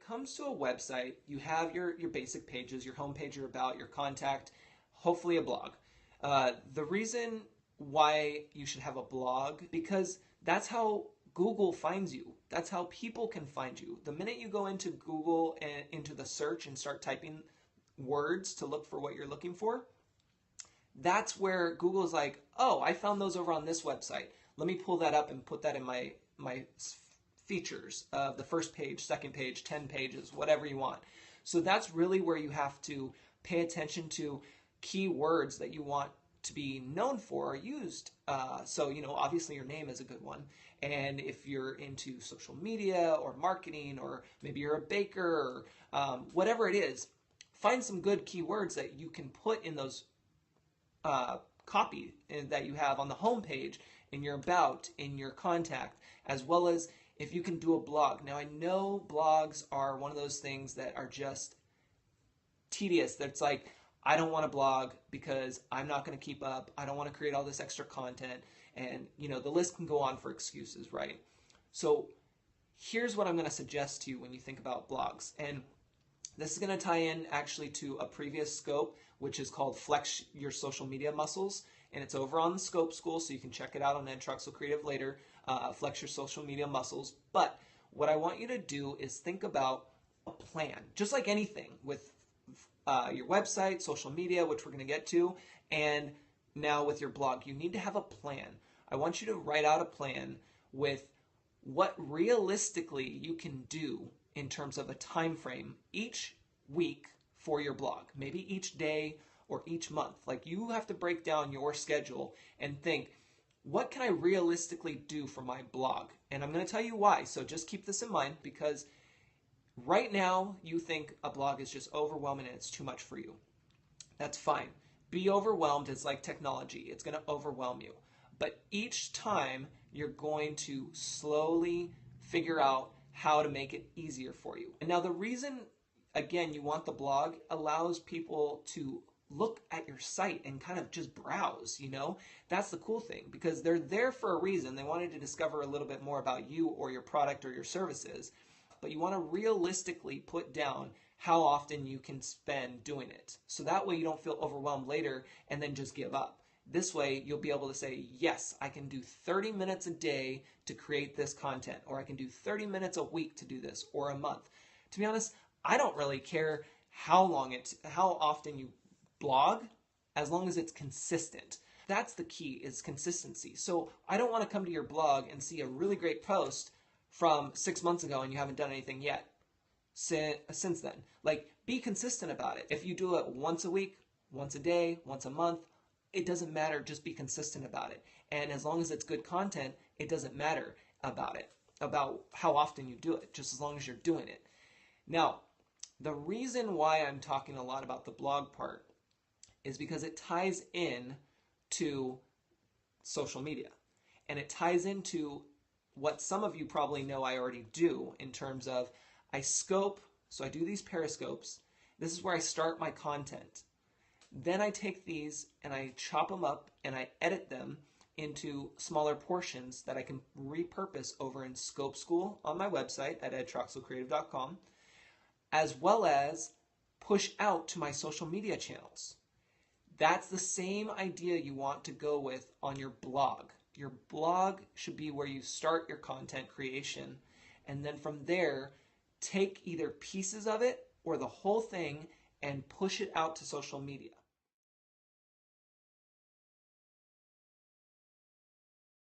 comes to a website, you have your basic pages, your homepage, your about, your contact, hopefully a blog. The reason why you should have a blog, because that's how Google finds you. That's how people can find you. The minute you go into Google and into the search and start typing words to look for what you're looking for, that's where Google's like, oh, I found those over on this website. Let me pull that up and put that in my features of the first page, second page, 10 pages, whatever you want. So that's really where you have to pay attention to keywords that you want to be known for or used. So, obviously your name is a good one. And if you're into social media or marketing, or maybe you're a baker, or whatever it is, find some good keywords that you can put in those copy that you have on the homepage, in your about, in your contact, as well as if you can do a blog. Now, I know blogs are one of those things that are just tedious. That's like, I don't want to blog because I'm not going to keep up. I don't want to create all this extra content. And, the list can go on for excuses, right? So here's what I'm going to suggest to you when you think about blogs. And this is going to tie in actually to a previous scope, which is called Flex Your Social Media Muscles. And it's over on the Scope School, so you can check it out on Ed Troxel Creative later, Flex Your Social Media Muscles. But what I want you to do is think about a plan, just like anything with your website, social media, which we're going to get to, and now with your blog. You need to have a plan. I want you to write out a plan with what realistically you can do in terms of a time frame each week for your blog, maybe each day or each month. Like, you have to break down your schedule and think, what can I realistically do for my blog? And I'm going to tell you why. So just keep this in mind, because right now you think a blog is just overwhelming and it's too much for you. That's fine. Be overwhelmed. It's like technology. It's going to overwhelm you. But each time you're going to slowly figure out how to make it easier for you. And now the reason, again, you want the blog allows people to look at your site and kind of just browse, That's the cool thing, because they're there for a reason. They wanted to discover a little bit more about you or your product or your services. But you want to realistically put down how often you can spend doing it. So that way you don't feel overwhelmed later and then just give up. This way you'll be able to say, yes, I can do 30 minutes a day to create this content, or I can do 30 minutes a week to do this, or a month. To be honest, I don't really care how often you blog, as long as it's consistent. That's the key, is consistency. So I don't want to come to your blog and see a really great post from 6 months ago and you haven't done anything yet since then. Like, be consistent about it. If you do it once a week, once a day, once a month, it doesn't matter. Just be consistent about it. And as long as it's good content, it doesn't matter about how often you do it, just as long as you're doing it. Now, the reason why I'm talking a lot about the blog part is because it ties in to social media. And it ties into what some of you probably know I already do, in terms of I scope, so I do these periscopes. This is where I start my content. Then I take these and I chop them up and I edit them into smaller portions that I can repurpose over in Scope School on my website at edtroxelcreative.com, as well as push out to my social media channels. That's the same idea you want to go with on your blog. Your blog should be where you start your content creation, and then from there, take either pieces of it or the whole thing and push it out to social media.